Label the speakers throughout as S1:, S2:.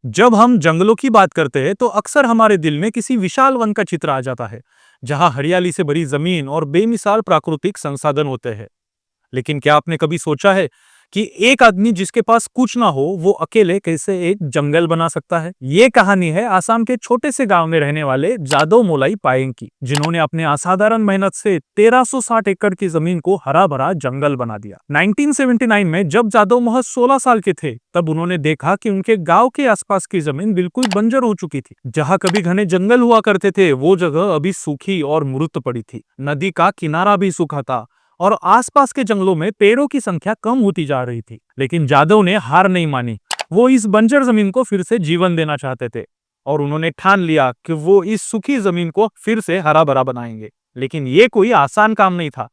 S1: जब हम जंगलों की बात करते हैं तो अक्सर हमारे दिल में किसी विशाल वन का चित्र आ जाता है, जहां हरियाली से भरी जमीन और बेमिसाल प्राकृतिक संसाधन होते हैं। लेकिन क्या आपने कभी सोचा है कि एक आदमी जिसके पास कुछ ना हो, वो अकेले कैसे एक जंगल बना सकता है? ये कहानी है आसाम के छोटे से गांव में रहने वाले जादव मोलाई पायेंग की, जिन्होंने अपने असाधारण मेहनत से 1360 एकड़ की जमीन को हरा भरा जंगल बना दिया। 1979 में जब जादव महज 16 साल के थे, तब उन्होंने देखा कि उनके गांव के आसपास की जमीन बिल्कुल बंजर हो चुकी थी। जहां कभी घने जंगल हुआ करते थे, वो जगह अभी सूखी और मृत पड़ी थी। नदी का किनारा भी सूखा था और आसपास के जंगलों में पेड़ों की संख्या कम होती जा रही थी। लेकिन जादव ने हार नहीं मानी। वो इस बंजर जमीन को फिर से जीवन देना चाहते थे और उन्होंने ठान लिया कि वो इस सूखी जमीन को फिर से हरा भरा बनाएंगे। लेकिन ये कोई आसान काम नहीं था।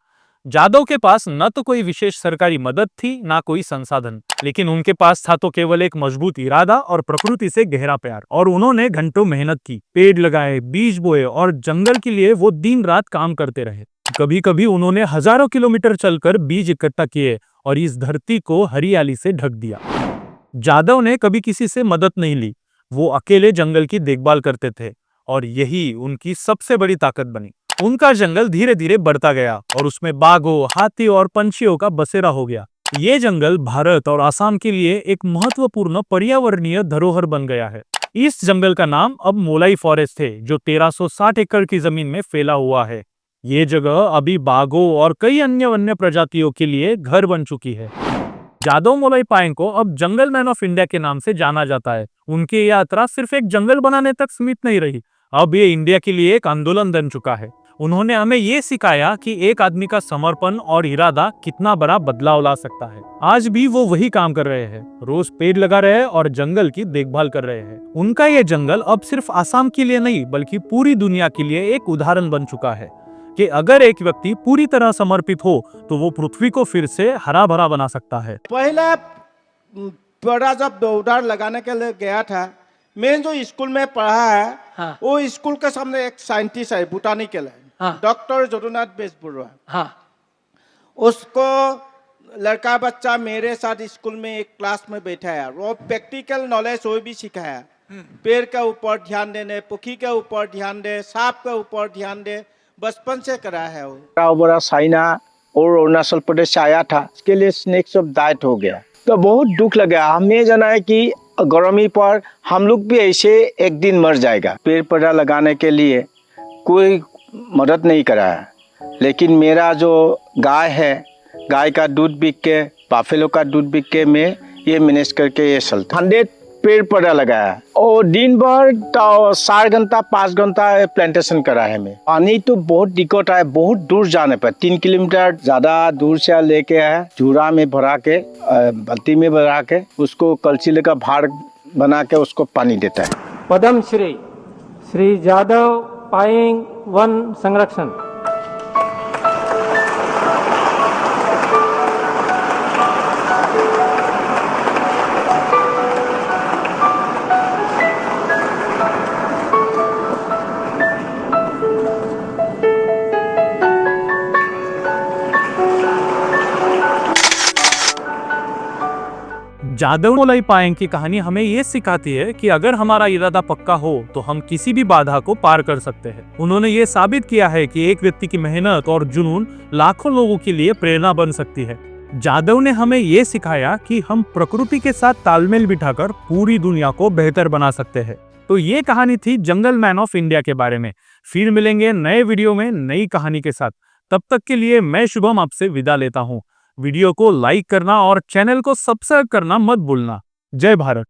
S1: जादव के पास न तो कोई विशेष सरकारी मदद थी, ना कोई संसाधन, लेकिन उनके पास था तो केवल एक मजबूत इरादा और प्रकृति से गहरा प्यार। और उन्होंने घंटों मेहनत की, पेड़ लगाए, बीज बोए और जंगल के लिए वो दिन रात काम करते रहे। कभी कभी उन्होंने हजारों किलोमीटर चलकर बीज इकट्ठा किए और इस धरती को हरियाली से ढक दिया। जादव ने कभी किसी से मदद नहीं ली। वो अकेले जंगल की देखभाल करते थे और यही उनकी सबसे बड़ी ताकत बनी। उनका जंगल धीरे धीरे बढ़ता गया और उसमें बाघों, हाथी और पंछियों का बसेरा हो गया। ये जंगल भारत और असम के लिए एक महत्वपूर्ण पर्यावरणीय धरोहर बन गया है। इस जंगल का नाम अब मोलाई फॉरेस्ट है, जो 1360 एकड़ की जमीन में फैला हुआ है। ये जगह अभी बाघों और कई अन्य वन्य प्रजातियों के लिए घर बन चुकी है। जादव मोलाई पायेंग को अब जंगल मैन ऑफ इंडिया के नाम से जाना जाता है। उनकी यात्रा सिर्फ एक जंगल बनाने तक सीमित नहीं रही, अब ये इंडिया के लिए एक आंदोलन बन चुका है। उन्होंने हमें ये सिखाया कि एक आदमी का समर्पण और इरादा कितना बड़ा बदलाव ला सकता है। आज भी वो वही काम कर रहे हैं, रोज पेड़ लगा रहे हैं और जंगल की देखभाल कर रहे हैं। उनका ये जंगल अब सिर्फ आसाम के लिए नहीं, बल्कि पूरी दुनिया के लिए एक उदाहरण बन चुका है कि अगर एक व्यक्ति पूरी तरह समर्पित हो तो वो पृथ्वी को फिर से हरा भरा बना सकता है।
S2: पहले बड़ा जब दौड़ लगाने के लिए गया था, मैं जो स्कूल में पढ़ा है,
S3: हाँ।
S2: वो स्कूल के सामने एक साइंटिस्ट है, बोटानिकल है,
S3: हाँ।
S2: डॉक्टर जदुनाथ बेसबरुआ।
S3: हाँ।
S2: उसको लड़का बच्चा मेरे साथ स्कूल में एक क्लास में बैठाया, वो प्रैक्टिकल नॉलेज वो भी सिखाया। पेड़ के ऊपर ध्यान देने, पक्षी के ऊपर ध्यान दे, सांप के ऊपर ध्यान दे, बचपन से करा है। वो
S4: बड़ा चाइना और अरुणाचल प्रदेश से आया था, इसके लिए स्नेक्स ऑफ डाइट हो गया, तो बहुत दुख लगा। हमें जाना है कि गर्मी पर हम लोग भी ऐसे एक दिन मर जाएगा। पेड़ पौधा लगाने के लिए कोई मदद नहीं करा है, लेकिन मेरा जो गाय है, गाय का दूध बिक के, बाफेलो का दूध बिक के मैं ये मैनेज करके ये चलता। 100 पेड़ पौधा लगाया और दिन भर 4 घंटा 5 घंटा प्लांटेशन करा है। मैं पानी तो बहुत दिक्कत है, बहुत दूर जाने पर 3 किलोमीटर ज्यादा दूर से लेके आया, झूरा में भरा के, बाल्टी में भरा के, उसको कलछी का भार बना के उसको पानी देता है।
S3: पद्म श्री श्री जादव पायेंग वन संरक्षण।
S1: जादव मोलाई पायेंग की कहानी हमें ये सिखाती है कि अगर हमारा इरादा पक्का हो तो हम किसी भी बाधा को पार कर सकते हैं। उन्होंने ये साबित किया है कि एक व्यक्ति की मेहनत और जुनून लाखों लोगों के लिए प्रेरणा बन सकती है। जादव ने हमें ये सिखाया कि हम प्रकृति के साथ तालमेल बिठाकर पूरी दुनिया को बेहतर बना सकते हैं। तो ये कहानी थी जंगल मैन ऑफ इंडिया के बारे में। फिर मिलेंगे नए वीडियो में नई कहानी के साथ। तब तक के लिए मैं शुभम आपसे विदा लेता हूँ। वीडियो को लाइक करना और चैनल को सब्सक्राइब करना मत भूलना। जय भारत।